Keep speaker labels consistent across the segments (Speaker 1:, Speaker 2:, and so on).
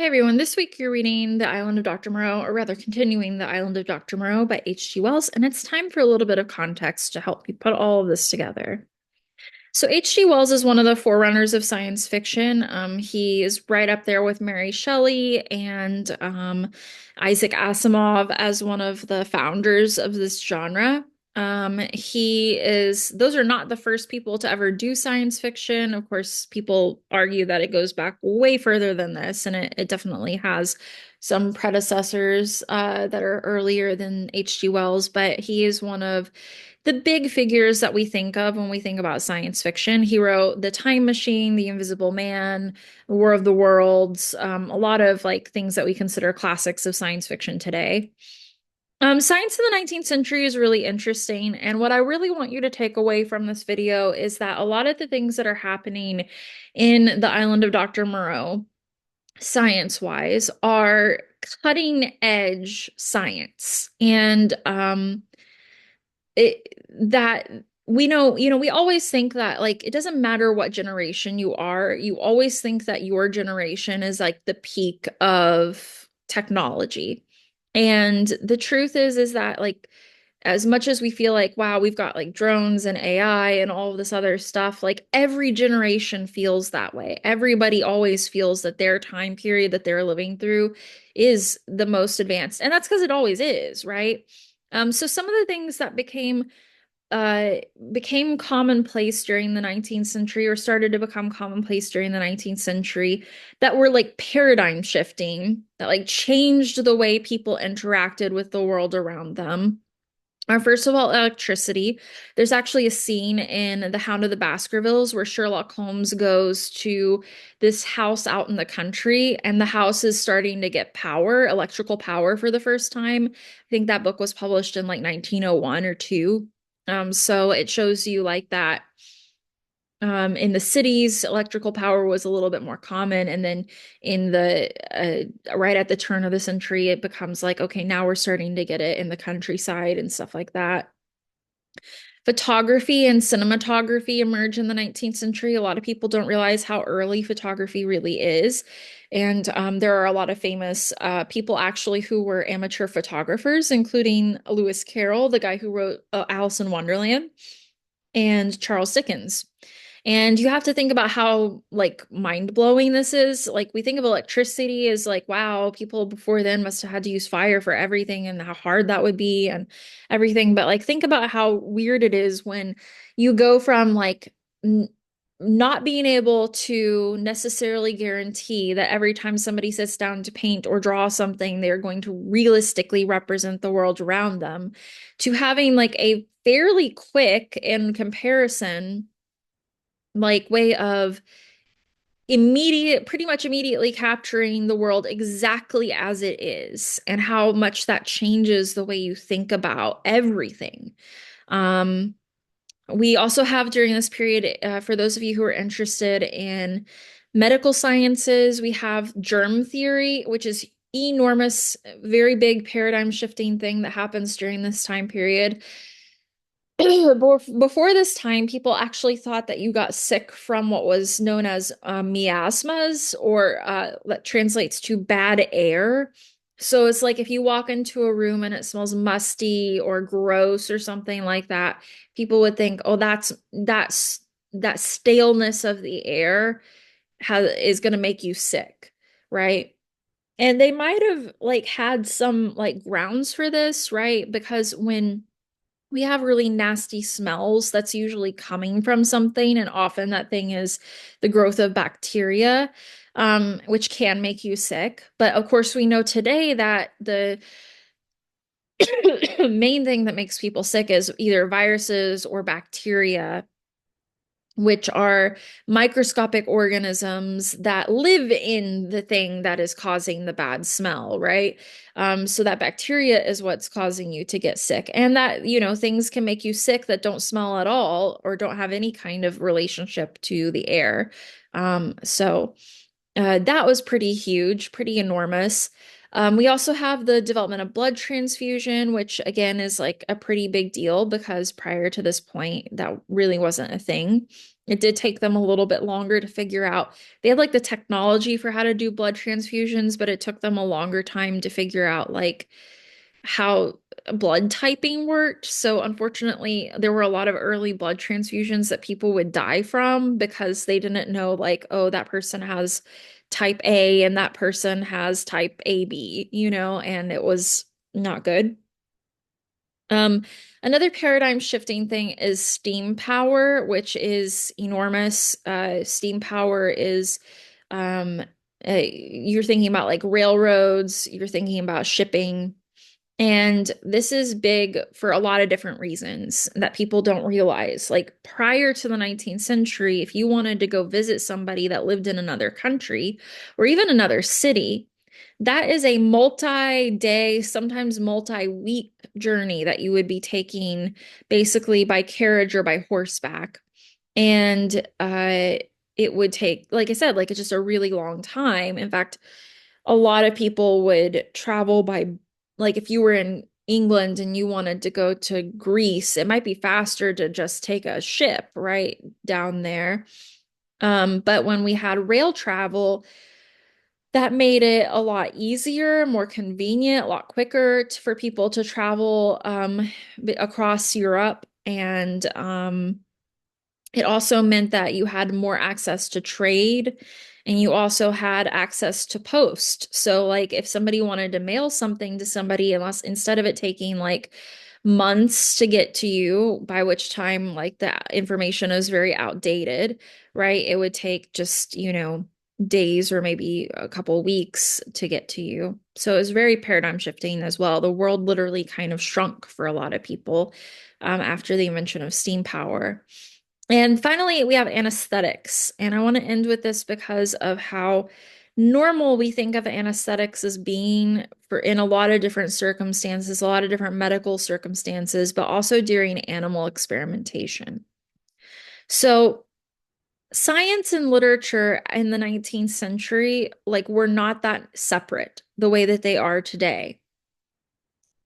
Speaker 1: Hey everyone, this week you're reading The Island of Dr. Moreau, or rather continuing The Island of Dr. Moreau by H.G. Wells, and it's time for a little bit of context to help me put all of this together. So H.G. Wells is one of the forerunners of science fiction. He is right up there with Mary Shelley and Isaac Asimov as one of the founders of this genre. Those are not the first people to ever do science fiction. Of course, people argue that it goes back way further than this, and it definitely has some predecessors that are earlier than H.G. Wells, but he is one of the big figures that we think of when we think about science fiction. He wrote The Time Machine, The Invisible Man, War of the Worlds, a lot of like things that we consider classics of science fiction today. Science in the 19th century is really interesting, and what I really want you to take away from this video is that a lot of the things that are happening in the island of Dr. Moreau, science-wise, are cutting edge science. And it that we know, we always think that like it doesn't matter what generation you are, you always think that your generation is like the peak of technology. And the truth is that like as much as we feel like wow, we've got like drones and AI and all of this other stuff, like every generation feels that way. Everybody always feels that their time period that they're living through is the most advanced. And that's because it always is, right? So some of the things that uh, became commonplace during the 19th century or started to become commonplace during the 19th century that were like paradigm shifting, that like changed the way people interacted with the world around them. Are first of all, electricity. There's actually a scene in The Hound of the Baskervilles where Sherlock Holmes goes to this house out in the country, and the house is starting to get power, electrical power for the first time. I think that book was published in like 1901 or 2. So it shows you like that in the cities, electrical power was a little bit more common, and then in the right at the turn of the century, it becomes like, okay, now we're starting to get it in the countryside and stuff like that. Photography and cinematography emerge in the 19th century. A lot of people don't realize how early photography really is. And there are a lot of famous people actually who were amateur photographers, including Lewis Carroll, the guy who wrote Alice in Wonderland, and Charles Dickens. And you have to think about how like mind-blowing this is. Like we think of electricity as like, wow, people before then must have had to use fire for everything and how hard that would be and everything. But like think about how weird it is when you go from like n not being able to necessarily guarantee that every time somebody sits down to paint or draw something, they're going to realistically represent the world around them, to having like a fairly quick in comparison like way of pretty much immediately capturing the world exactly as it is and how much that changes the way you think about everything. Um, we also have during this period, for those of you who are interested in medical sciences, we have germ theory, which is enormous, very big paradigm shifting thing that happens during this time period. Before this time, people actually thought that you got sick from what was known as miasmas, or that translates to bad air. So it's like if you walk into a room and it smells musty or gross or something like that, people would think, oh, that staleness of the air is going to make you sick, right? And they might have like had some like grounds for this, right? Because when we have really nasty smells that's usually coming from something, and often that thing is the growth of bacteria, which can make you sick. But of course, we know today that the main thing that makes people sick is either viruses or bacteria, which are microscopic organisms that live in the thing that is causing the bad smell, right? So that bacteria is what's causing you to get sick. And that, things can make you sick that don't smell at all or don't have any kind of relationship to the air. So that was pretty huge, pretty enormous. We also have the development of blood transfusion, which again is like a pretty big deal because prior to this point, that really wasn't a thing. It did take them a little bit longer to figure out. They had like the technology for how to do blood transfusions, but it took them a longer time to figure out like how blood typing worked. So unfortunately, there were a lot of early blood transfusions that people would die from because they didn't know like, oh, that person has type A and that person has type AB, and it was not good. Um, Another paradigm shifting thing is steam power, which is enormous. Steam power is you're thinking about like railroads, you're thinking about shipping. And this is big for a lot of different reasons that people don't realize. Like prior to the 19th century, if you wanted to go visit somebody that lived in another country or even another city, that is a multi-day, sometimes multi-week journey that you would be taking basically by carriage or by horseback. And it would take, like I said, like it's just a really long time. In fact, a lot of people would travel by, like, if you were in England and you wanted to go to Greece, it might be faster to just take a ship right down there. But when we had rail travel, that made it a lot easier, more convenient, a lot quicker for people to travel across Europe. And it also meant that you had more access to trade and you also had access to post. So, like, if somebody wanted to mail something to somebody, unless instead of it taking like months to get to you, by which time like the information is very outdated, right? It would take just, days or maybe a couple weeks to get to you. So it was very paradigm shifting as well. The world literally kind of shrunk for a lot of people after the invention of steam power. And finally, we have anesthetics. And I want to end with this because of how normal we think of anesthetics as being for in a lot of different circumstances, a lot of different medical circumstances, but also during animal experimentation. So, science and literature in the 19th century, like, were not that separate the way that they are today.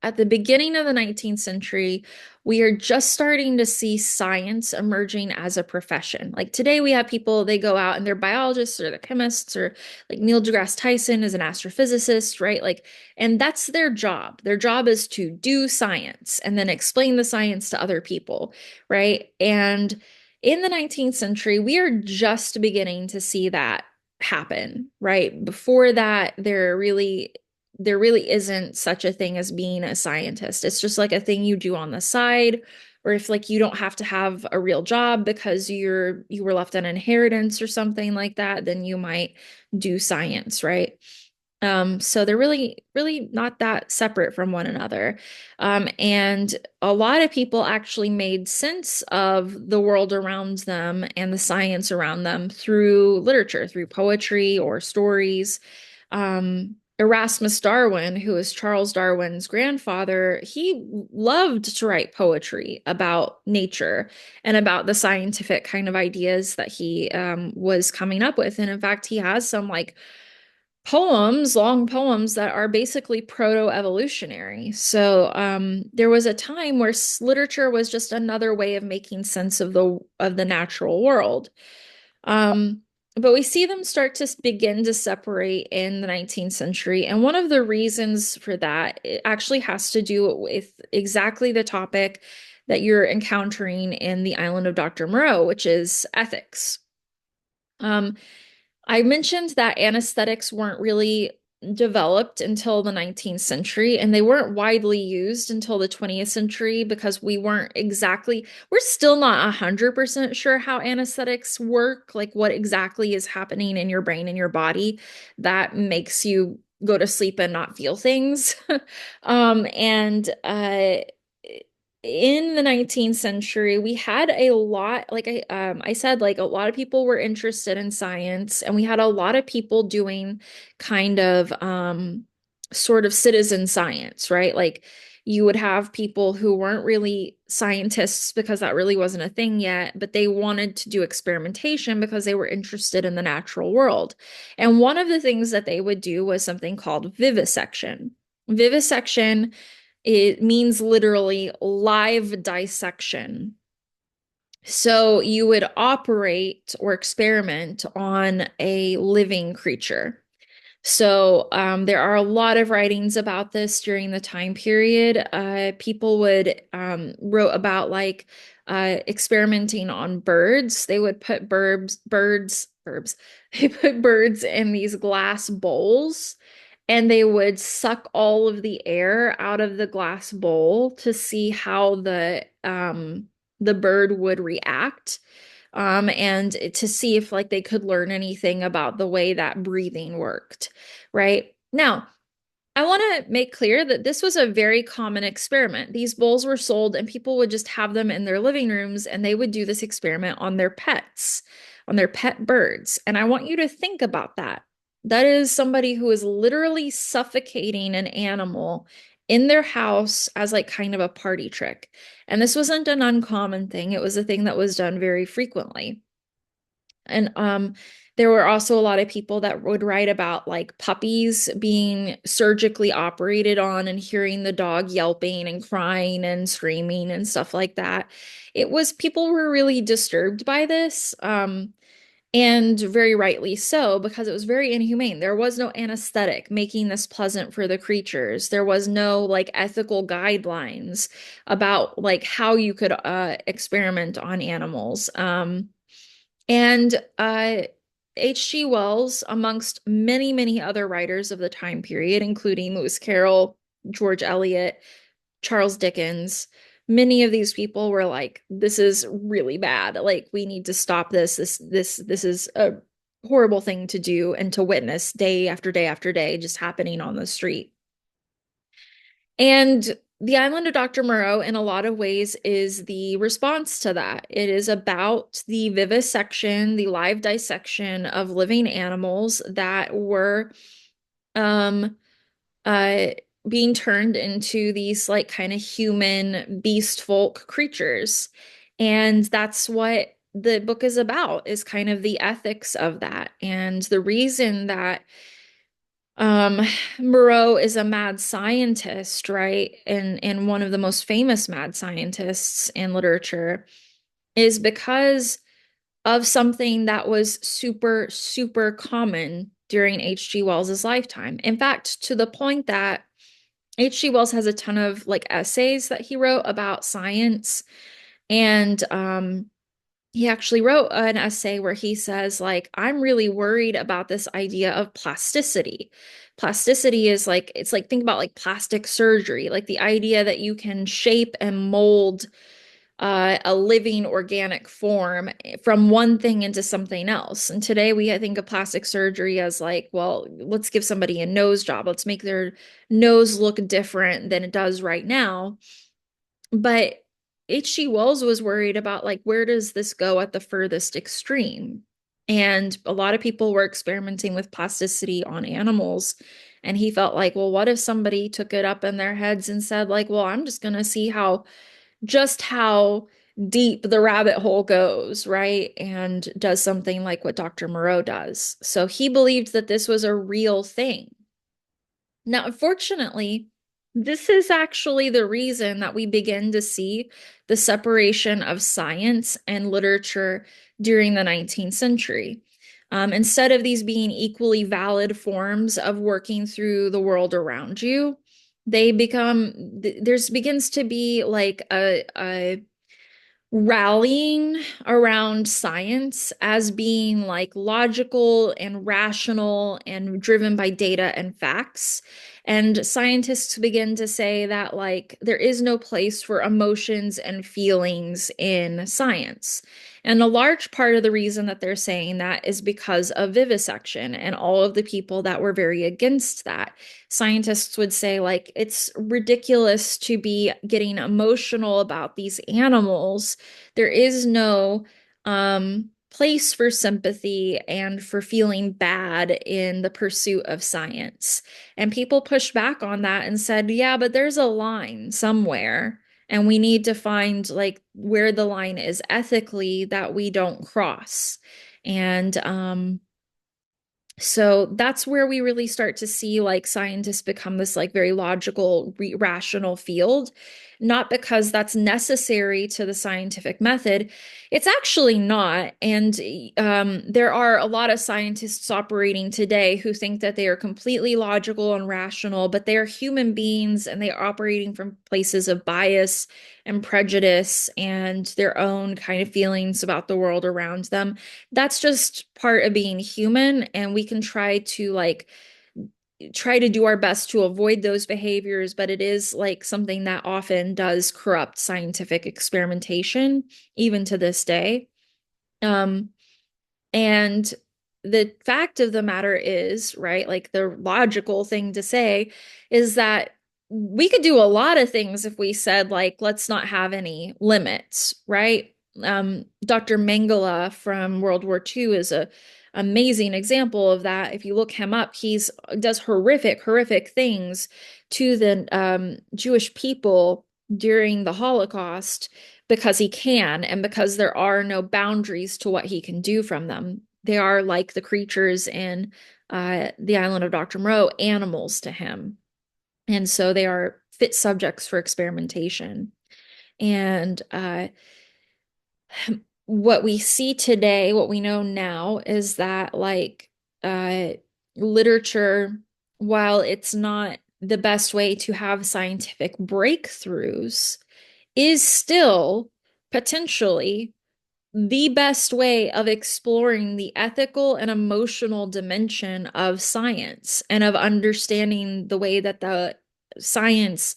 Speaker 1: At the beginning of the 19th century, we are just starting to see science emerging as a profession. Like today, we have people, they go out and they're biologists or they're chemists, or like Neil deGrasse Tyson is an astrophysicist, right? Like, and that's their job. Their job is to do science and then explain the science to other people, right? And in the 19th century, we are just beginning to see that happen, right? Before that, there really isn't such a thing as being a scientist. It's just like a thing you do on the side, or if like you don't have to have a real job because you were left an inheritance or something like that, then you might do science, right? So they're really not that separate from one another. And a lot of people actually made sense of the world around them and the science around them through literature, through poetry or stories. Erasmus Darwin, who is Charles Darwin's grandfather, he loved to write poetry about nature and about the scientific kind of ideas that he was coming up with. And in fact, he has some like poems, long poems that are basically proto-evolutionary. So there was a time where literature was just another way of making sense of the natural world. Um, but we see them start to begin to separate in the 19th century. And one of the reasons for that, it actually has to do with exactly the topic that you're encountering in the island of Dr. Moreau, which is ethics. Um, I mentioned that anesthetics weren't really developed until the 19th century, and they weren't widely used until the 20th century because we're still not 100% sure how anesthetics work, like what exactly is happening in your brain and your body that makes you go to sleep and not feel things. And in the 19th century, we had a lot, like I said, like a lot of people were interested in science, and we had a lot of people doing kind of sort of citizen science, right? Like You would have people who weren't really scientists because that really wasn't a thing yet, but they wanted to do experimentation because they were interested in the natural world. And one of the things that they would do was something called vivisection. Vivisection, it means literally live dissection. So you would operate or experiment on a living creature. So there are a lot of writings about this during the time period. People would wrote about like experimenting on birds. They would put birds. They put birds in these glass bowls, and they would suck all of the air out of the glass bowl to see how the bird would react, and to see if like they could learn anything about the way that breathing worked, right? Now, I want to make clear that this was a very common experiment. These bowls were sold, and people would just have them in their living rooms, and they would do this experiment on their pets, on their pet birds. And I want you to think about that. That is somebody who is literally suffocating an animal in their house as like kind of a party trick. And this wasn't an uncommon thing, it was a thing that was done very frequently. And there were also a lot of people that would write about like puppies being surgically operated on and hearing the dog yelping and crying and screaming and stuff like that. It was people were really disturbed by this, and very rightly so, because it was very inhumane. There was no anesthetic making this pleasant for the creatures. There was no like ethical guidelines about like how you could experiment on animals. And H.G. Wells, amongst many, many other writers of the time period, including Lewis Carroll, George Eliot, Charles Dickens, many of these people were like, this is really bad. Like, we need to stop this. This is a horrible thing to do and to witness day after day after day, just happening on the street. And the Island of Dr. Moreau, in a lot of ways, is the response to that. It is about the vivisection, the live dissection of living animals that were um, uh, being turned into these like kind of human beast folk creatures. And that's what the book is about, is kind of the ethics of that. And the reason that um, Moreau is a mad scientist, right? And one of the most famous mad scientists in literature is because of something that was super, super common during H.G. Wells's lifetime. In fact, to the point that H.G. Wells has a ton of like essays that he wrote about science. And he actually wrote an essay where he says, like, I'm really worried about this idea of plasticity. Plasticity is like, it's like, think about like plastic surgery, like the idea that you can shape and mold a living organic form from one thing into something else. And today I think of plastic surgery as like, well, let's give somebody a nose job. Let's make their nose look different than it does right now. But H.G. Wells was worried about like, where does this go at the furthest extreme? And a lot of people were experimenting with plasticity on animals. And he felt like, well, what if somebody took it up in their heads and said, like, well, I'm just going to see how deep the rabbit hole goes, right? And does something like what Dr. Moreau does. So he believed that this was a real thing. Now, unfortunately, this is actually the reason that we begin to see the separation of science and literature during the 19th century. Instead of these being equally valid forms of working through the world around you, they become, there's begins to be like a rallying around science as being like logical and rational and driven by data and facts. And scientists begin to say that like there is no place for emotions and feelings in science. And a large part of the reason that they're saying that is because of vivisection and all of the people that were very against that. Scientists would say like it's ridiculous to be getting emotional about these animals. There is no place for sympathy and for feeling bad in the pursuit of science. And people pushed back on that and said, yeah, but there's a line somewhere, and we need to find like where the line is ethically that we don't cross. And so that's where we really start to see like scientists become this like very logical, rational field, not because that's necessary to the scientific method. It's actually not. And there are a lot of scientists operating today who think that they are completely logical and rational, but they are human beings and they are operating from places of bias and prejudice and their own kind of feelings about the world around them. That's just part of being human, and we can try to do our best to avoid those behaviors, but it is like something that often does corrupt scientific experimentation even to this day. um and the fact of the matter is, right, like the logical thing to say is that we could do a lot of things if we said, like, let's not have any limits, right? Dr. Mengele from World War II is a amazing example of that. If you look him up, he's does horrific things to the Jewish people during the Holocaust because he can and because there are no boundaries to what he can do from them. They are like the creatures in the island of Dr. Moreau, animals to him. And so they are fit subjects for experimentation. And what we see today, what we know now, is that like uh, literature, while it's not the best way to have scientific breakthroughs, is still potentially the best way of exploring the ethical and emotional dimension of science and of understanding the way that the science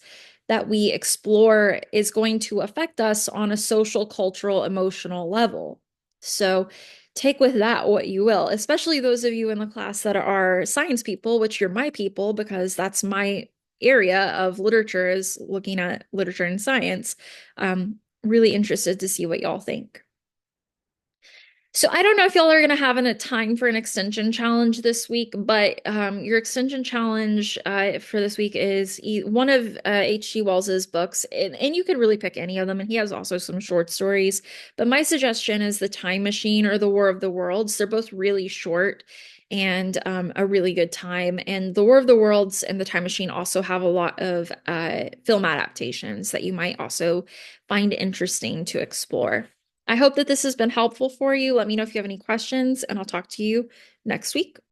Speaker 1: that we explore is going to affect us on a social, cultural, emotional level. So take with that what you will, especially those of you in the class that are science people, which you're my people because that's my area of literature is looking at literature and science. Really interested to see what y'all think. So I don't know if y'all are gonna have a time for an extension challenge this week, but your extension challenge for this week is one of H.G. Wells's books, and you could really pick any of them, and he has also some short stories. But my suggestion is The Time Machine or The War of the Worlds. They're both really short and a really good time. And The War of the Worlds and The Time Machine also have a lot of film adaptations that you might also find interesting to explore. I hope that this has been helpful for you. Let me know if you have any questions, and I'll talk to you next week.